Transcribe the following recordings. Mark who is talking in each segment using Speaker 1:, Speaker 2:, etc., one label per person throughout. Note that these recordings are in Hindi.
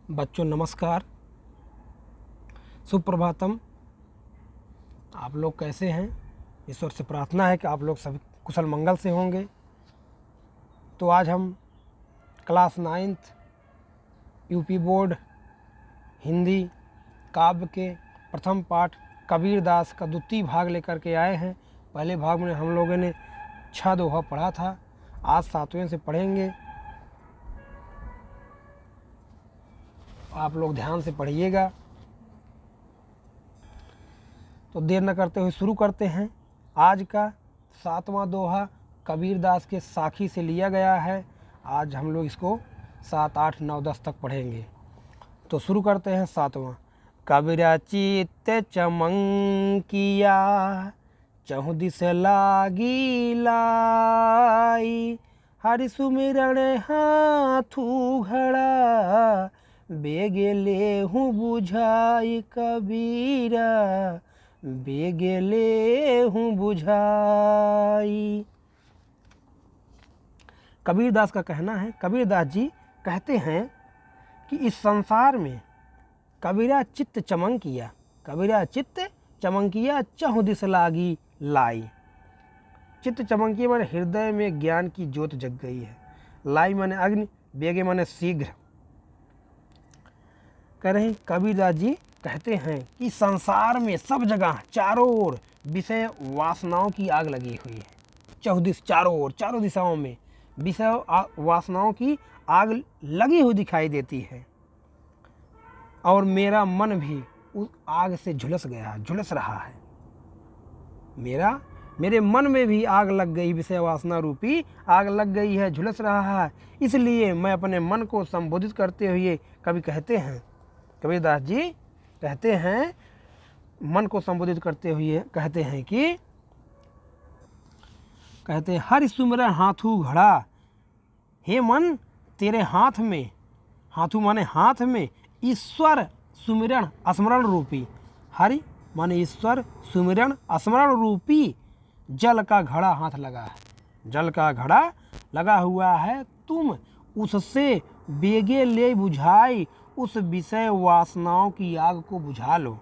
Speaker 1: बच्चों नमस्कार, सुप्रभातम। आप लोग कैसे हैं? ईश्वर से प्रार्थना है कि आप लोग सभी कुशल मंगल से होंगे। तो आज हम class 9th UP board Hindi काव्य के प्रथम पाठ कबीरदास का द्वितीय भाग लेकर के आए हैं। पहले भाग में हम लोगों ने 6 दोहा पढ़ा था, आज 7वें से पढ़ेंगे। आप लोग ध्यान से पढ़िएगा। तो देर न करते हुए शुरू करते हैं। आज का 7वां दोहा कबीरदास के साखी से लिया गया है। आज हम लोग इसको 7, 8, 9, 10 तक पढ़ेंगे। तो शुरू करते हैं 7वां। कबीरा चित्त चमंकिया, चहु दिस लागी लाई, हरि सुमिरन हाथू घड़ा, बेगे लेहूँ बुझाई कबीरा, बेगे लेहूँ बुझाई। कबीरदास का कहना है, कबीरदास जी कहते हैं कि इस संसार में कबीरा चित्त चमंकिया, कबीरा चित्त चमंकिया, चहु दिस लागी लाई। चित्त चमंकिया माने हृदय में ज्ञान की ज्योत जग गई है। लाई माने अग्नि, बेगे माने शीघ्र। कह रहे हैं कबीरदास जी कहते हैं कि संसार में सब जगह चारों ओर विषय वासनाओं की आग लगी हुई है। चौदिस चारों ओर, चारों दिशाओं में विषय वासनाओं की आग लगी हुई दिखाई देती है। और मेरा मन भी उस आग से झुलस गया, झुलस रहा है। मेरे मन में भी आग लग गई, विषय वासना रूपी आग लग गई है, झुलस रहा है। इसलिए मैं अपने मन को संबोधित करते हुए कवि कहते हैं, कबीरदास जी कहते हैं, मन को संबोधित करते हुए कहते हैं कि कहते हैं हरि सुमिरन हाथू घड़ा। हे मन, तेरे हाथ में, हाथू माने हाथ में, ईश्वर सुमिरन स्मरण रूपी, हरि माने ईश्वर, सुमिरन स्मरण रूपी जल का घड़ा हाथ लगा है। जल का घड़ा लगा हुआ है, तुम उससे बेगे ले बुझाई, उस विषय वासनाओं की आग को बुझा लो।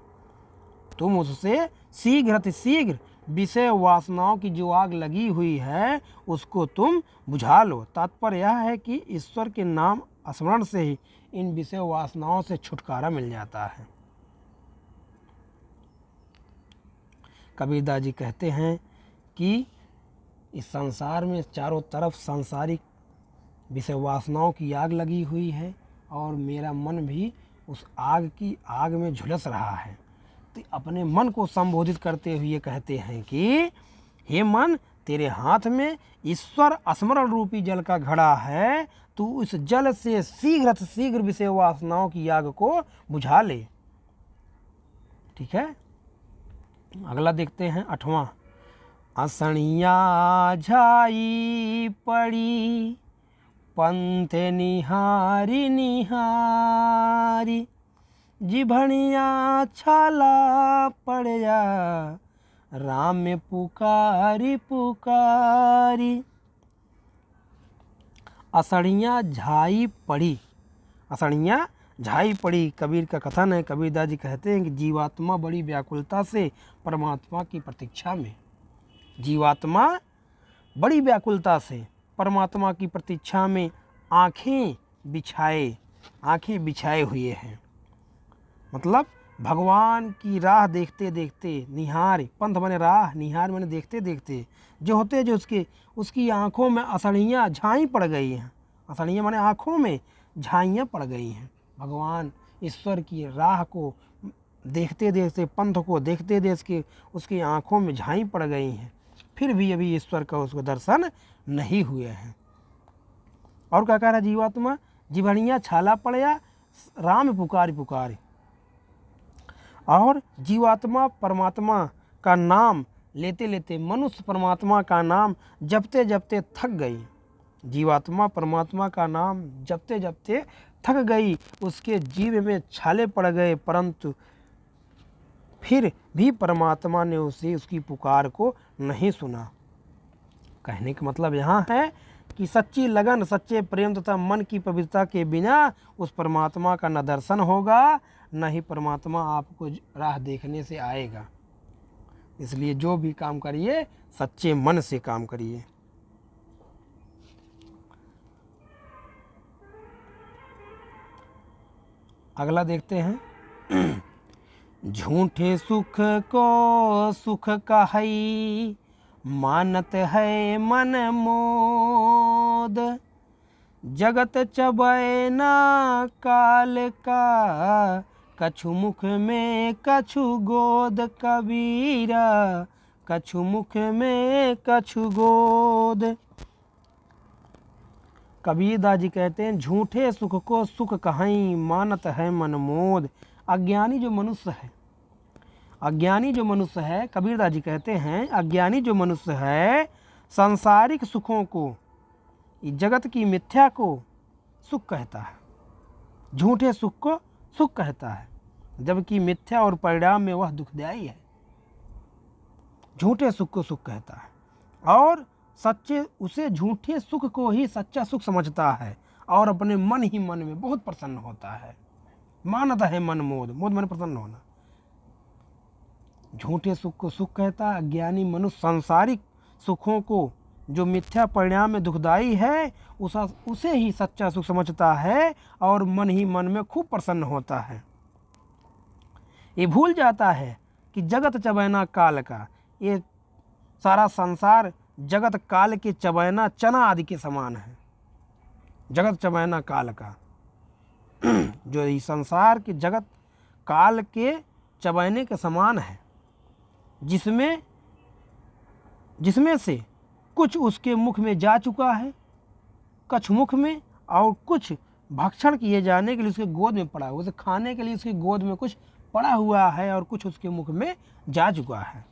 Speaker 1: तुम उससे शीघ्र शीघ्र विषय वासनाओं की जो आग लगी हुई है उसको तुम बुझा लो। तात्पर्य यह है कि ईश्वर के नाम स्मरण से ही इन विषय वासनाओं से छुटकारा मिल जाता है। कबीरदास जी कहते हैं कि इस संसार में चारों तरफ सांसारिक विषय वासनाओं की आग लगी हुई है और मेरा मन भी उस आग की आग में झुलस रहा है। तो अपने मन को संबोधित करते हुए कहते हैं कि हे मन, तेरे हाथ में ईश्वर स्मरण रूपी जल का घड़ा है, तू उस जल से शीघ्र शीघ्र विषय वासनाओं की आग को बुझा ले। ठीक है, अगला देखते हैं 8वां। असणिया झाई पड़ी, पंथ निहारी निहारी, जिभणिया छाला पड़या, राम में पुकारी पुकारी। असणिया झाई पड़ी, असणिया झाई पड़ी कबीर का कथन है। कबीरदास जी कहते हैं कि जीवात्मा बड़ी व्याकुलता से परमात्मा की प्रतीक्षा में, जीवात्मा बड़ी व्याकुलता से परमात्मा की प्रतीक्षा में आंखें बिछाए हुए हैं। मतलब भगवान की राह देखते देखते, निहार पंथ माने राह, निहार माने देखते देखते, जो होते जो उसकी आंखों में असणियाँ झाई पड़ गई हैं। असणियाँ माने आंखों में झाइयाँ पड़ गई हैं। भगवान ईश्वर की राह को देखते देखते, पंथ को देखते देखते उसकी आंखों में झाई पड़ गई हैं, फिर भी अभी ईश्वर का उसको दर्शन नहीं हुए हैं। और क्या कह रहा जीवात्मा, जीवनिया छाला पड़या, राम पुकारी पुकारी। और जीवात्मा परमात्मा का नाम लेते लेते, मनुष्य परमात्मा का नाम जपते जपते थक गई। जीवात्मा परमात्मा का नाम जपते जपते थक गई, उसके जीव में छाले पड़ गए, परंतु फिर भी परमात्मा ने उसकी पुकार को नहीं सुना। कहने का मतलब यहाँ है कि सच्ची लगन, सच्चे प्रेम तथा मन की पवित्रता के बिना उस परमात्मा का न दर्शन होगा, न ही परमात्मा आपको राह देखने से आएगा। इसलिए जो भी काम करिए सच्चे मन से काम करिए। अगला देखते हैं। झूठे सुख को सुख कहई, मानत है मन मोद। जगत चबै ना काल का, कछु मुख में कछु गोद। कबीरा कछु मुख में कछु गोद। कबीरदास जी कहते हैं, झूठे सुख को सुख कहीं, मानत है मन मोद। अज्ञानी जो मनुष्य है, अज्ञानी जो मनुष्य है, कबीरदास जी कहते हैं अज्ञानी जो मनुष्य है सांसारिक सुखों को, जगत की मिथ्या को सुख कहता है, झूठे सुख को सुख कहता है, जबकि मिथ्या और परिणाम में वह दुखदायी है। झूठे सुख को सुख कहता है और सच्चे उसे झूठे सुख को ही सच्चा सुख समझता है और अपने मन ही मन में बहुत प्रसन्न होता है। मानत है मन मोद, मोद मन प्रसन्न होना। झूठे सुख को सुख कहता है। अज्ञानी मनुष्य सांसारिक सुखों को जो मिथ्या परिणाम में दुखदाई है उसे ही सच्चा सुख समझता है और मन ही मन में खूब प्रसन्न होता है। ये भूल जाता है कि जगत चबैना काल का, ये सारा संसार जगत काल के चबैना चना आदि के समान है। जगत चबैना काल का जो ये संसार के जगत काल के चबैने के समान है, जिसमें से कुछ उसके मुख में जा चुका है, कुछ मुख में, और कुछ भक्षण किए जाने के लिए उसके गोद में पड़ा हुआ, उसे खाने के लिए उसकी गोद में कुछ पड़ा हुआ है और कुछ उसके मुख में जा चुका है।